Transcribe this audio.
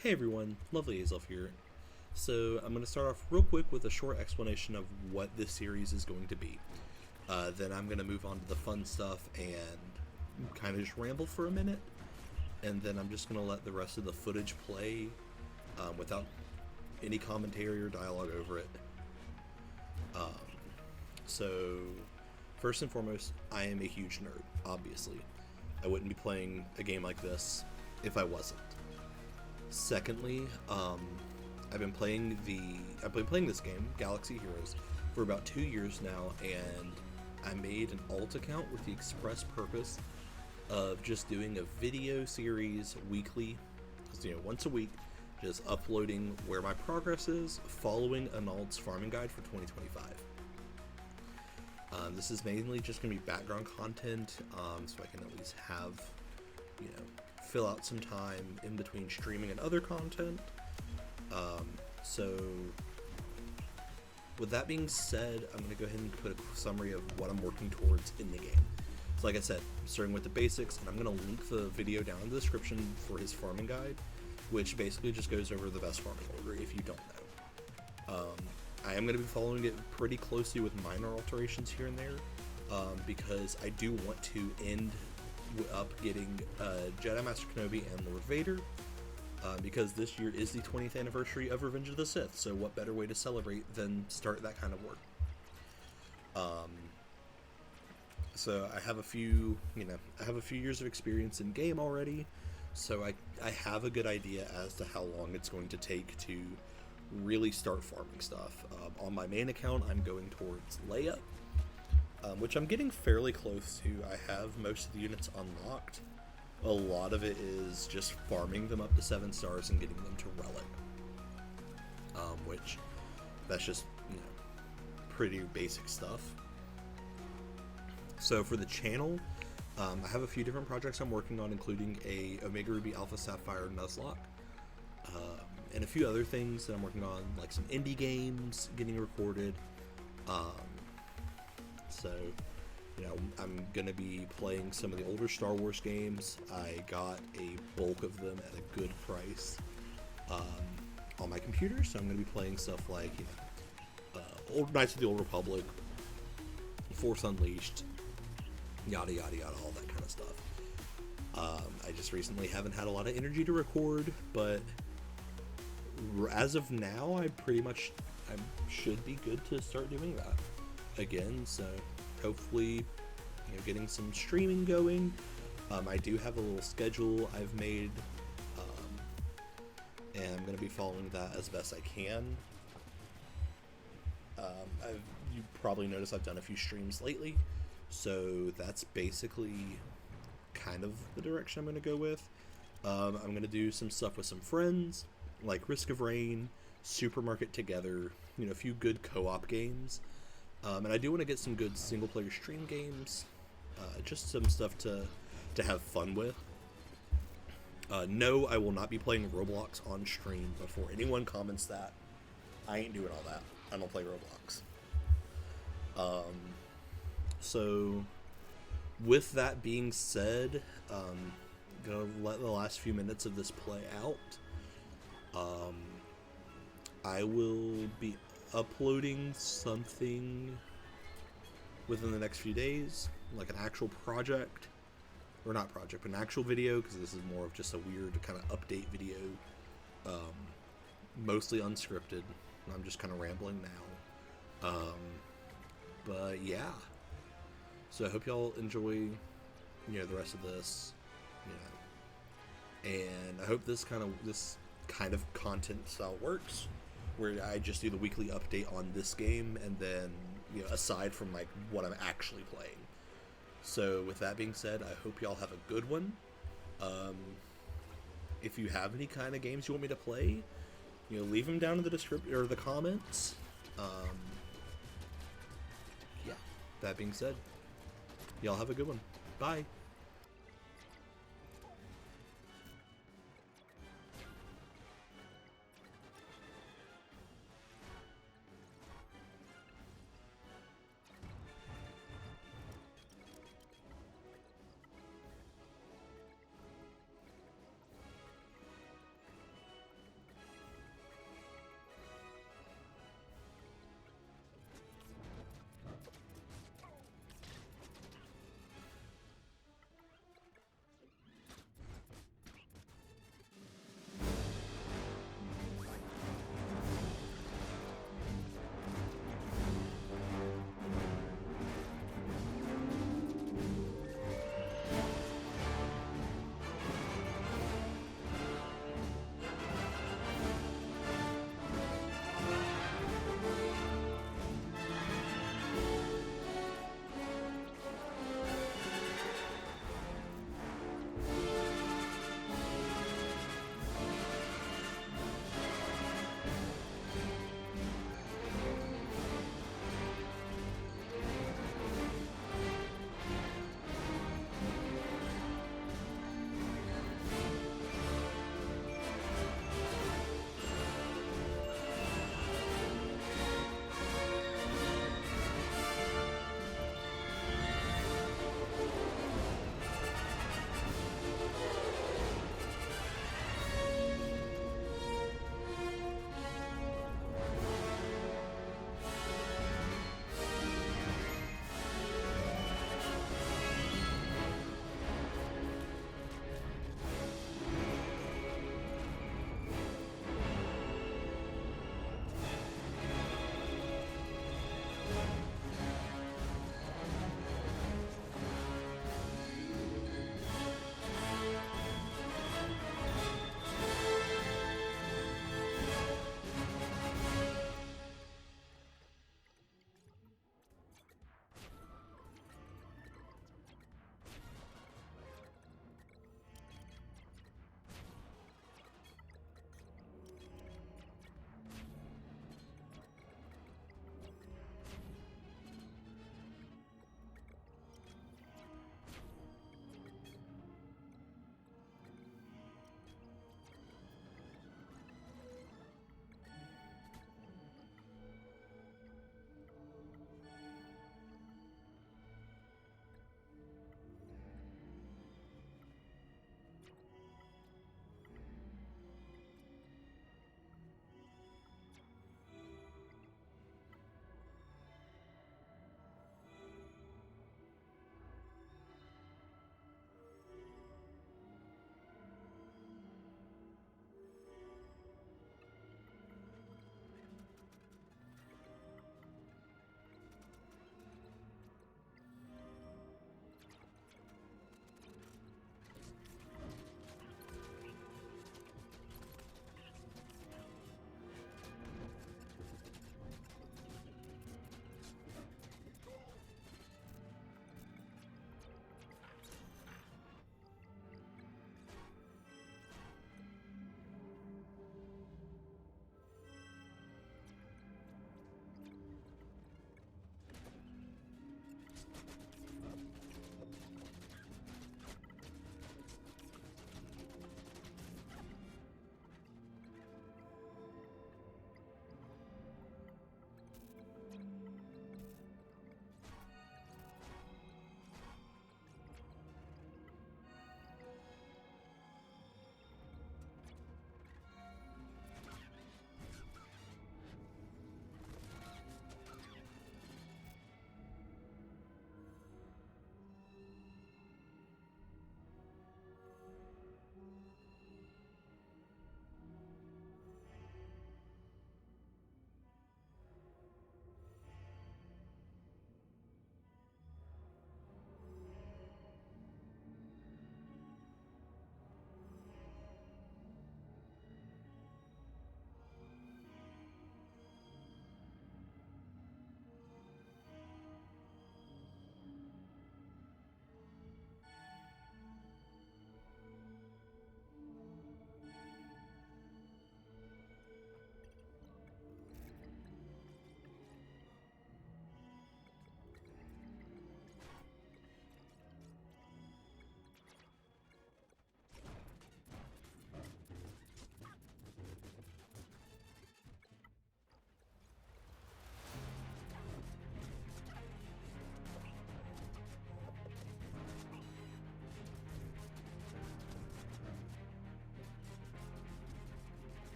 Hey everyone, Lovely Azelf here. So I'm going to start off real quick with a short explanation of what this series is going to be. Then I'm going to move on to the fun stuff and kind of just ramble for a minute. And then I'm just going to let the rest of the footage play without any commentary or dialogue over it. Um, so, first and foremost, I am a huge nerd, obviously. I wouldn't be playing a game like this if I wasn't. Secondly, I've been playing this game, Galaxy Heroes, for about 2 years now, and I made an alt account with the express purpose of just doing a video series weekly, once a week, just uploading where my progress is, following an alt's farming guide for 2025. This is mainly just going to be background content, so I can at least have, fill out some time in between streaming and other content. So with that being said, I'm going to go ahead and put a summary of what I'm working towards in the game. So like I said, starting with the basics, and I'm going to link the video down in the description for his farming guide, which basically just goes over the best farming order if you don't know. I am going to be following it pretty closely with minor alterations here and there, because I do want to end up getting Jedi Master Kenobi and Lord Vader, because this year is the 20th anniversary of Revenge of the Sith, so what better way to celebrate than start that kind of work. So I have a few years of experience in game already, so I have a good idea as to how long it's going to take to really start farming stuff. On my main account, I'm going towards Leia, which I'm getting fairly close to. I have most of the units unlocked. A lot of it is just farming them up to 7 stars and getting them to Relic, which that's just pretty basic stuff. So for the channel, I have a few different projects I'm working on, including a Omega Ruby Alpha Sapphire Nuzlocke, and a few other things that I'm working on, like some indie games getting recorded. So, I'm gonna be playing some of the older Star Wars games. I got a bulk of them at a good price on my computer, so I'm gonna be playing stuff like Old Knights of the Old Republic, Force Unleashed, yada yada yada, all that kind of stuff. I just recently haven't had a lot of energy to record, but as of now, I should be good to start doing that again. So hopefully, getting some streaming going. I do have a little schedule I've made, and I'm going to be following that as best I can. You probably noticed I've done a few streams lately, so that's basically kind of the direction I'm going to go with. I'm going to do some stuff with some friends, like Risk of Rain, Supermarket Together, a few good co-op games. And I do want to get some good single-player stream games, just some stuff to have fun with. No, I will not be playing Roblox on stream. Before anyone comments that, I ain't doing all that. I don't play Roblox. So, with that being said, gonna let the last few minutes of this play out. I will be uploading something within the next few days, like an actual project, or not project, but an actual video, because this is more of just a weird kind of update video, mostly unscripted. I'm just kind of rambling now, but yeah. So I hope y'all enjoy, the rest of this, and I hope this kind of content style works, where I just do the weekly update on this game, and then, aside from like what I'm actually playing. So with that being said, I hope y'all have a good one. If you have any kind of games you want me to play, leave them down in the description or the comments. Yeah. That being said, y'all have a good one. Bye.